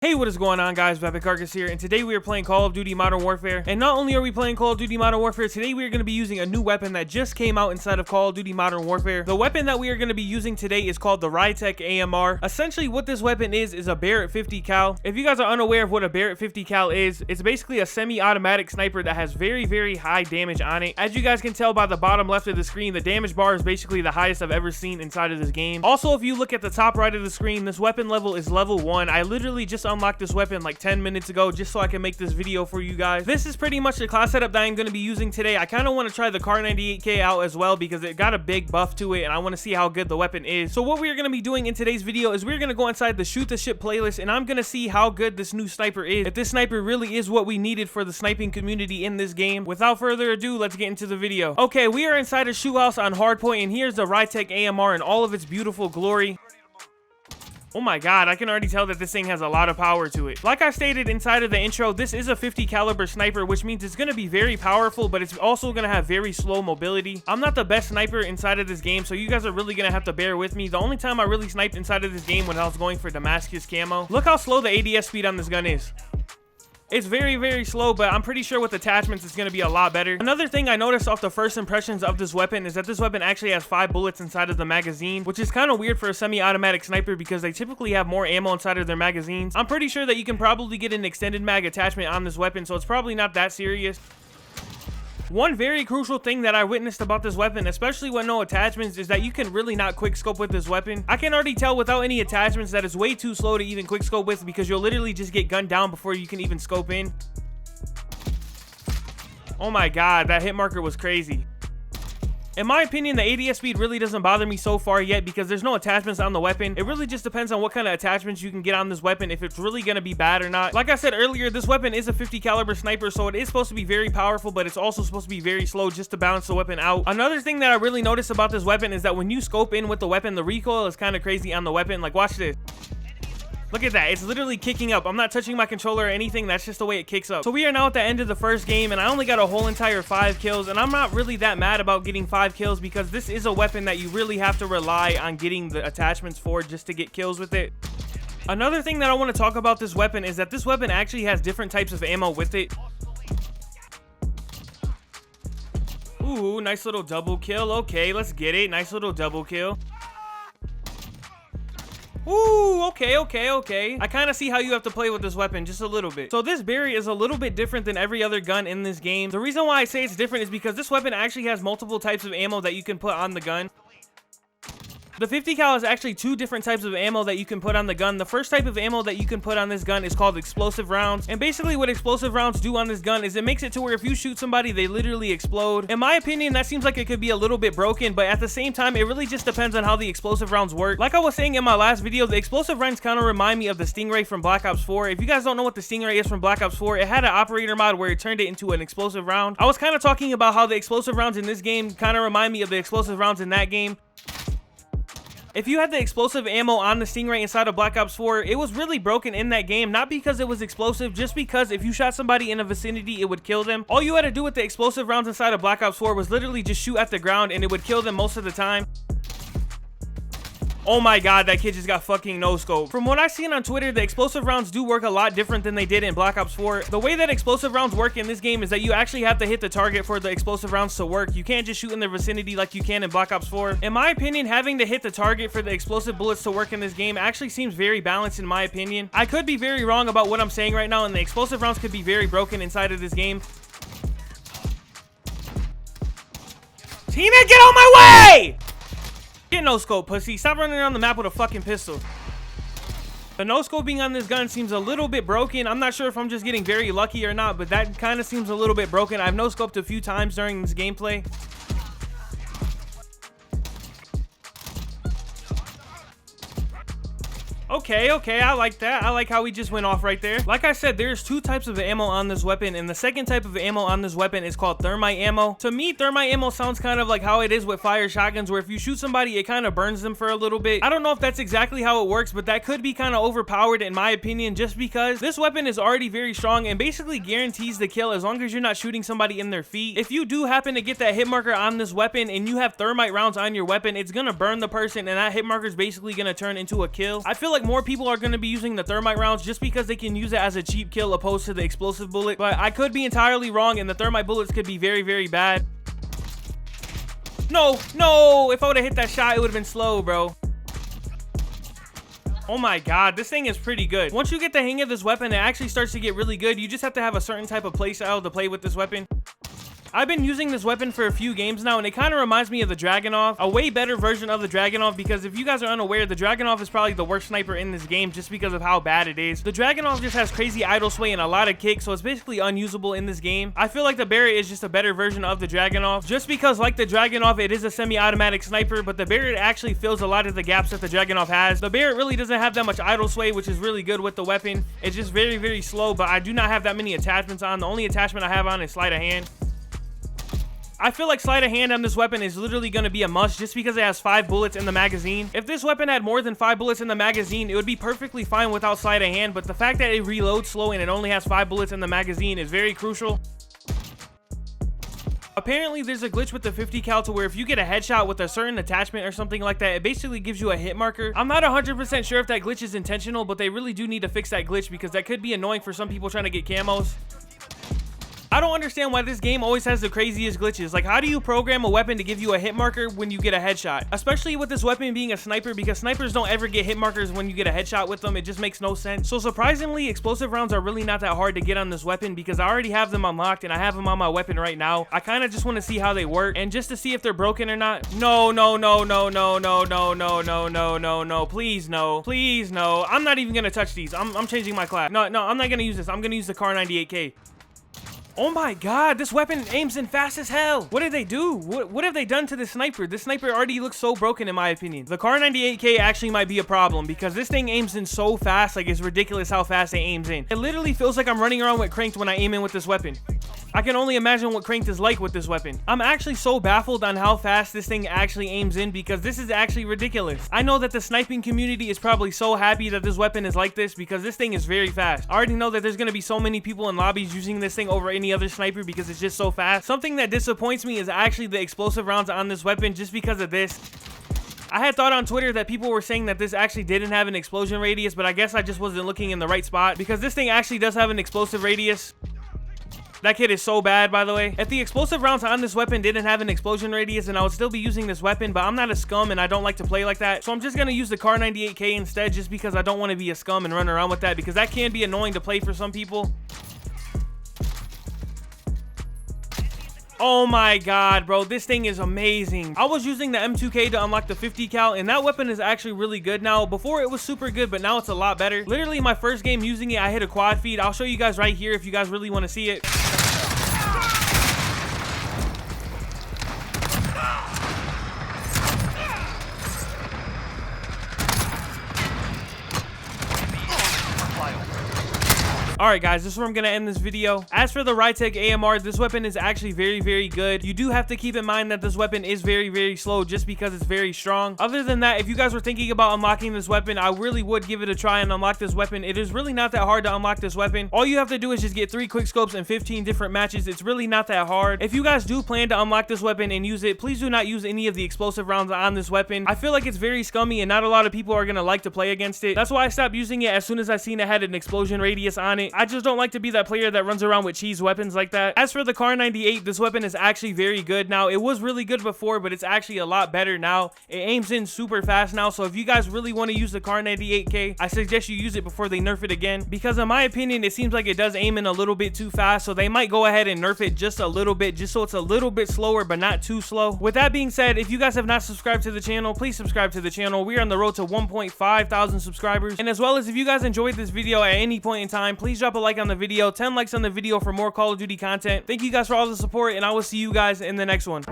Hey, what is going on, guys? Epic Carcass here, and today we are playing Call of Duty Modern Warfare. And not only are we playing Call of Duty Modern Warfare, today we are going to be using a new weapon that just came out inside of Call of Duty Modern Warfare. The weapon that we are going to be using today is called the Rytec Amr. Essentially, what this weapon is a Barrett 50 cal. If you guys are unaware of what a Barrett 50 cal is, it's basically a semi-automatic sniper that has very high damage on it. As you guys can tell by the bottom left of the screen, the damage bar is basically the highest I've ever seen inside of this game. Also, if you look at the top right of the screen, this weapon level is level 1. I literally just unlocked this weapon like 10 minutes ago just so I can make this video for you guys. This is pretty much the class setup that I'm going to be using today. I kind of want to try the Kar 98K out as well because it got a big buff to it and I want to see how good the weapon is. So what we're going to be doing in today's video is we're going to go inside the Shoot the Ship playlist and I'm going to see how good this new sniper is. If this sniper really is what we needed for the sniping community in this game. Without further ado, let's get into the video. Okay, we are inside a shoot house on hardpoint and here's the Rytec Amr in all of its beautiful glory. Oh my god, I can already tell that this thing has a lot of power to it. Like I stated inside of the intro, this is a 50 caliber sniper, which means it's going to be very powerful, but it's also going to have very slow mobility. I'm not the best sniper inside of this game, so you guys are really going to have to bear with me. The only time I really sniped inside of this game when I was going for Damascus camo. Look how slow the ADS speed on this gun is. It's very slow, but I'm pretty sure with attachments it's going to be a lot better. Another thing I noticed off the first impressions of this weapon is that this weapon actually has 5 bullets inside of the magazine, which is kind of weird for a semi-automatic sniper because they typically have more ammo inside of their magazines. I'm pretty sure that you can probably get an extended mag attachment on this weapon, so it's probably not that serious. One very crucial thing that I witnessed about this weapon, especially with no attachments, is that you can really not quick scope with this weapon. I can already tell without any attachments that it's way too slow to even quick scope with because you'll literally just get gunned down before you can even scope in. Oh my god, that hit marker was crazy. In my opinion, the ADS speed really doesn't bother me so far yet because there's no attachments on the weapon. It really just depends on what kind of attachments you can get on this weapon, if it's really going to be bad or not. Like I said earlier, this weapon is a 50 caliber sniper, so it is supposed to be very powerful, but it's also supposed to be very slow just to balance the weapon out. Another thing that I really noticed about this weapon is that when you scope in with the weapon, the recoil is kind of crazy on the weapon. Like, watch this. Look at that, it's literally kicking up. I'm not touching my controller or anything, that's just the way it kicks up. So we are now at the end of the first game and I only got a whole entire 5 kills and I'm not really that mad about getting 5 kills because this is a weapon that you really have to rely on getting the attachments for just to get kills with it. Another thing that I want to talk about this weapon is that this weapon actually has different types of ammo with it. Ooh, nice little double kill. Okay, let's get it. Nice little double kill. Ooh, okay. I kind of see how you have to play with this weapon just a little bit. So this Barry is a little bit different than every other gun in this game. The reason why I say it's different is because this weapon actually has multiple types of ammo that you can put on the gun. The 50 cal is actually 2 different types of ammo that you can put on the gun. The first type of ammo that you can put on this gun is called explosive rounds. And basically what explosive rounds do on this gun is it makes it to where if you shoot somebody, they literally explode. In my opinion, that seems like it could be a little bit broken, but at the same time, it really just depends on how the explosive rounds work. Like I was saying in my last video, the explosive rounds kind of remind me of the Stingray from Black Ops 4. If you guys don't know what the Stingray is from Black Ops 4, it had an operator mod where it turned it into an explosive round. I was kind of talking about how the explosive rounds in this game kind of remind me of the explosive rounds in that game. If you had the explosive ammo on the Stingray inside of Black Ops 4, it was really broken in that game, not because it was explosive, just because if you shot somebody in a vicinity, it would kill them. All you had to do with the explosive rounds inside of Black Ops 4 was literally just shoot at the ground and it would kill them most of the time. Oh my god, that kid just got fucking no-scope. From what I've seen on Twitter, the explosive rounds do work a lot different than they did in Black Ops 4. The way that explosive rounds work in this game is that you actually have to hit the target for the explosive rounds to work. You can't just shoot in the vicinity like you can in Black Ops 4. In my opinion, having to hit the target for the explosive bullets to work in this game actually seems very balanced in my opinion. I could be very wrong about what I'm saying right now, and the explosive rounds could be very broken inside of this game. Teammate, get out my way! Get no-scope, pussy. Stop running around the map with a fucking pistol. The no-scoping on this gun seems a little bit broken. I'm not sure if I'm just getting very lucky or not, but that kind of seems a little bit broken. I've no-scoped a few times during this gameplay. Okay, I like that. I like how we just went off right there. Like I said, there's 2 types of ammo on this weapon, and the second type of ammo on this weapon is called thermite ammo. To me, thermite ammo sounds kind of like how it is with fire shotguns, where if you shoot somebody, it kind of burns them for a little bit. I don't know if that's exactly how it works, but that could be kind of overpowered in my opinion, just because this weapon is already very strong and basically guarantees the kill as long as you're not shooting somebody in their feet. If you do happen to get that hit marker on this weapon and you have thermite rounds on your weapon, it's gonna burn the person, and that hit marker is basically gonna turn into a kill. I feel like more people are going to be using the thermite rounds just because they can use it as a cheap kill opposed to the explosive bullet, but I could be entirely wrong and the thermite bullets could be very, very bad. No, no, if I would have hit that shot, it would have been slow, bro. Oh my god, this thing is pretty good. Once you get the hang of this weapon, it actually starts to get really good. You just have to have a certain type of playstyle to play with this weapon. I've been using this weapon for a few games now, and it kind of reminds me of the Dragunov, a way better version of the Dragunov, because if you guys are unaware, the Dragunov is probably the worst sniper in this game just because of how bad it is. The Dragunov just has crazy idle sway and a lot of kick, so it's basically unusable in this game. I feel like the Barrett is just a better version of the Dragunov, just because like the Dragunov, it is a semi-automatic sniper, but the Barrett actually fills a lot of the gaps that the Dragunov has. The Barrett really doesn't have that much idle sway, which is really good with the weapon. It's just very, very slow, but I do not have that many attachments on. The only attachment I have on is sleight of hand. I feel like sleight of hand on this weapon is literally going to be a must just because it has 5 bullets in the magazine. If this weapon had more than 5 bullets in the magazine, it would be perfectly fine without sleight of hand, but the fact that it reloads slow and it only has 5 bullets in the magazine is very crucial. Apparently, there's a glitch with the 50 cal to where if you get a headshot with a certain attachment or something like that, it basically gives you a hit marker. I'm not 100% sure if that glitch is intentional, but they really do need to fix that glitch because that could be annoying for some people trying to get camos. I don't understand why this game always has the craziest glitches. Like, how do you program a weapon to give you a hit marker when you get a headshot? Especially with this weapon being a sniper, because snipers don't ever get hit markers when you get a headshot with them. It just makes no sense. So surprisingly, explosive rounds are really not that hard to get on this weapon because I already have them unlocked and I have them on my weapon right now. I kind of just want to see how they work and just to see if they're broken or not. No, no, no, no, no, no, no, no, no, no, no, no, please no, please no. I'm not even gonna touch these. I'm changing my class. No, I'm not gonna use this. I'm gonna use the Kar 98K. Oh my god, this weapon aims in fast as hell. What did they do? What have they done to this sniper? This sniper already looks so broken in my opinion. The Kar 98K actually might be a problem because this thing aims in so fast, like it's ridiculous how fast it aims in. It literally feels like I'm running around with Cranked when I aim in with this weapon. I can only imagine what Cranked is like with this weapon. I'm actually so baffled on how fast this thing actually aims in because this is actually ridiculous. I know that the sniping community is probably so happy that this weapon is like this because this thing is very fast. I already know that there's going to be so many people in lobbies using this thing over any other sniper because it's just so fast. Something that disappoints me is actually the explosive rounds on this weapon just because of this. I had thought on Twitter that people were saying that this actually didn't have an explosion radius, but I guess I just wasn't looking in the right spot because this thing actually does have an explosive radius. That kid is so bad, by the way. If the explosive rounds on this weapon didn't have an explosion radius, then I would still be using this weapon, but I'm not a scum and I don't like to play like that. So I'm just gonna use the Kar 98K instead just because I don't want to be a scum and run around with that because that can be annoying to play for some people. Oh my god, bro, this thing is amazing. I was using the M2K to unlock the 50 cal, and that weapon is actually really good now. Before it was super good, but now it's a lot better. Literally, my first game using it, I hit a quad feed. I'll show you guys right here if you guys really want to see it. Alright guys, this is where I'm going to end this video. As for the Rytec Amr, this weapon is actually very, very good. You do have to keep in mind that this weapon is very, very slow just because it's very strong. Other than that, if you guys were thinking about unlocking this weapon, I really would give it a try and unlock this weapon. It is really not that hard to unlock this weapon. All you have to do is just get 3 quick scopes and 15 different matches. It's really not that hard. If you guys do plan to unlock this weapon and use it, please do not use any of the explosive rounds on this weapon. I feel like it's very scummy and not a lot of people are going to like to play against it. That's why I stopped using it as soon as I seen it had an explosion radius on it. I just don't like to be that player that runs around with cheese weapons like that. As for the Kar 98, this weapon is actually very good now. It was really good before, but it's actually a lot better now. It aims in super fast now, so if you guys really want to use the Kar 98K, I suggest you use it before they nerf it again, because in my opinion, it seems like it does aim in a little bit too fast, so they might go ahead and nerf it just a little bit, just so it's a little bit slower, but not too slow. With that being said, if you guys have not subscribed to the channel, please subscribe to the channel. We are on the road to 1.5 thousand subscribers, and as well as if you guys enjoyed this video at any point in time, please drop a like on the video. 10 likes on the video for more Call of Duty content. Thank you guys for all the support, and I will see you guys in the next one.